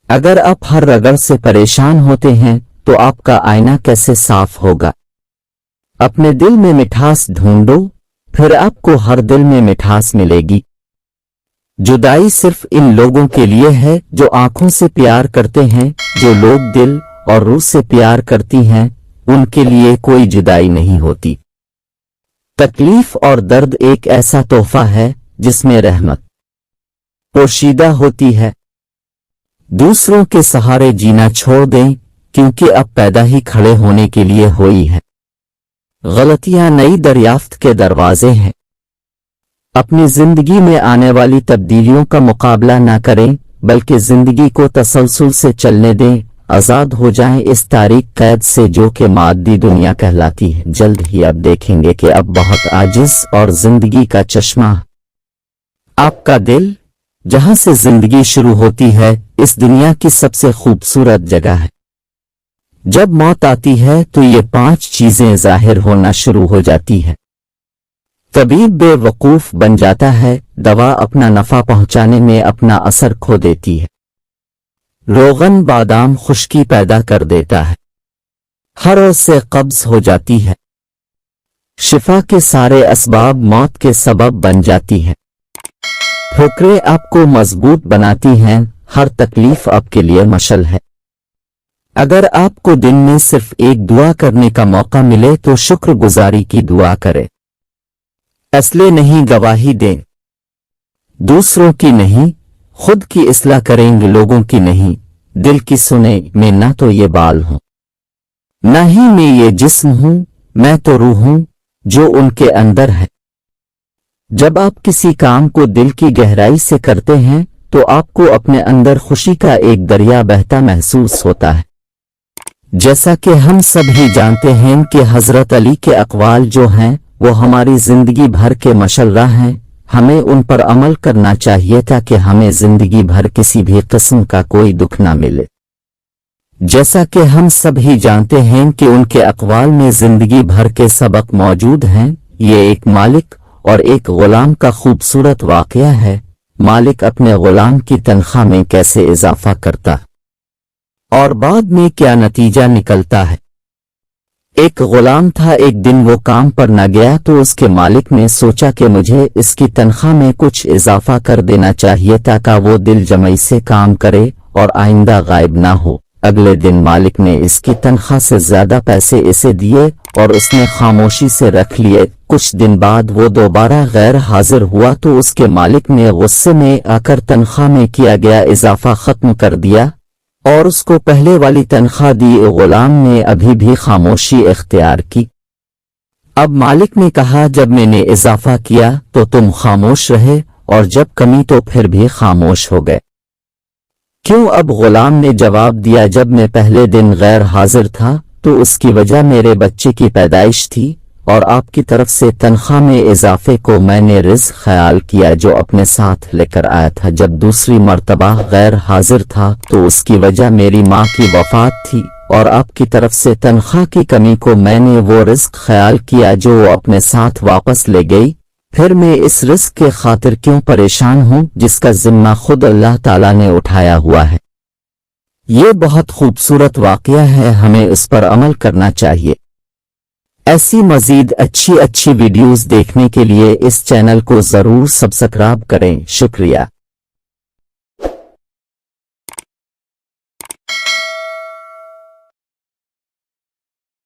अगर आप हर रगड़ से परेशान होते हैं तो आपका आईना कैसे साफ होगा। अपने दिल में मिठास ढूंढो, फिर आपको हर दिल में मिठास मिलेगी। जुदाई सिर्फ इन लोगों के लिए है जो आंखों से प्यार करते हैं। जो लोग दिल और रूह से प्यार करती हैं उनके लिए कोई जुदाई नहीं होती। तकलीफ और दर्द एक ऐसा तोहफा है जिसमें रहमत पोशीदा होती है। दूसरों के सहारे जीना छोड़ दें, क्योंकि अब पैदा ही खड़े होने के लिए हुई है। गलतियां नई दरियाफ्त के दरवाजे हैं। अपनी जिंदगी में आने वाली तब्दीलियों का मुकाबला न करें, बल्कि जिंदगी को तसलसल से चलने दें। आजाद हो जाएं इस तारीख कैद से जो कि मादी दुनिया कहलाती है। जल्द ही अब देखेंगे कि अब बहुत आजिज और जिंदगी का चश्मा आपका दिल, जहां से जिंदगी शुरू होती है, इस दुनिया की सबसे खूबसूरत जगह है। जब मौत आती है तो ये 5 चीजें जाहिर होना शुरू हो जाती है। तबीब बेवकूफ बन जाता है, दवा अपना नफा पहुंचाने में अपना असर खो देती है। रोगन बादाम खुश्की पैदा कर देता है, हर रोज से कब्ज हो जाती है। शिफा के सारे असबाब मौत के सबब बन जाती है। ठोकरें आपको मजबूत बनाती हैं, हर तकलीफ आपके लिए मशल है। अगर आपको दिन में सिर्फ एक दुआ करने का मौका मिले तो शुक्रगुजारी की दुआ करें। असले नहीं गवाही दें, दूसरों की नहीं, खुद की इस्लाह करेंगे, लोगों की नहीं। दिल की सुने, मैं ना तो ये बाल हूं, ना ही मैं ये जिस्म हूं, मैं तो रूह हूं जो उनके अंदर है। जब आप किसी काम को दिल की गहराई से करते हैं तो आपको अपने अंदर खुशी का एक दरिया बहता महसूस होता है। जैसा कि हम सब ही जानते हैं कि हजरत अली के अक़वाल जो हैं वो हमारी जिंदगी भर के मशल्ला हैं। हमें उन पर अमल करना चाहिए ताकि हमें जिंदगी भर किसी भी किस्म का कोई दुख ना मिले। जैसा कि हम सब ही जानते हैं कि उनके अक़वाल में जिंदगी भर के सबक मौजूद हैं। ये एक मालिक और एक गुलाम का खूबसूरत वाक़या है। मालिक अपने गुलाम की तनख्वाह में कैसे इजाफा करता और बाद में क्या नतीजा निकलता है। एक गुलाम था, एक दिन वो काम पर न गया तो उसके मालिक ने सोचा कि मुझे इसकी तनख्वाह में कुछ इजाफा कर देना चाहिए ताकि वो दिल जमई से काम करे और आइंदा गायब ना हो। अगले दिन मालिक ने इसकी तनख्वाह से ज्यादा पैसे इसे दिए और उसने खामोशी से रख लिए। कुछ दिन बाद वो दोबारा गैर हाजिर हुआ तो उसके मालिक ने गुस्से में आकर तनख्वाह में किया गया इजाफा खत्म कर दिया और उसको पहले वाली तनख्वाह दी। गुलाम ने अभी भी खामोशी इख्तियार की। अब मालिक ने कहा, जब मैंने इजाफा किया तो तुम खामोश रहे और जब कमी तो फिर भी खामोश हो गए। क्यों? अब गुलाम ने जवाब दिया, जब मैं पहले दिन गैर हाजिर था तो उसकी वजह मेरे बच्चे की पैदाइश थी और आपकी तरफ से तनख्वाह में इजाफे को मैंने रिज़्क़ ख्याल किया जो अपने साथ लेकर आया था। जब दूसरी मर्तबा गैर हाजिर था तो उसकी वजह मेरी माँ की वफात थी और आपकी तरफ से तनख्वाह की कमी को मैंने वो रिज़्क़ ख्याल किया जो वो अपने साथ वापस ले गई। फिर मैं इस रिज़्क़ के खातिर क्यों परेशान हूँ जिसका जिम्मा खुद अल्लाह ताला ने उठाया हुआ है। ये बहुत खूबसूरत वाक़या है, हमें इस पर अमल करना चाहिए। ऐसी मजीद अच्छी वीडियोस देखने के लिए इस चैनल को जरूर सब्सक्राइब करें। शुक्रिया।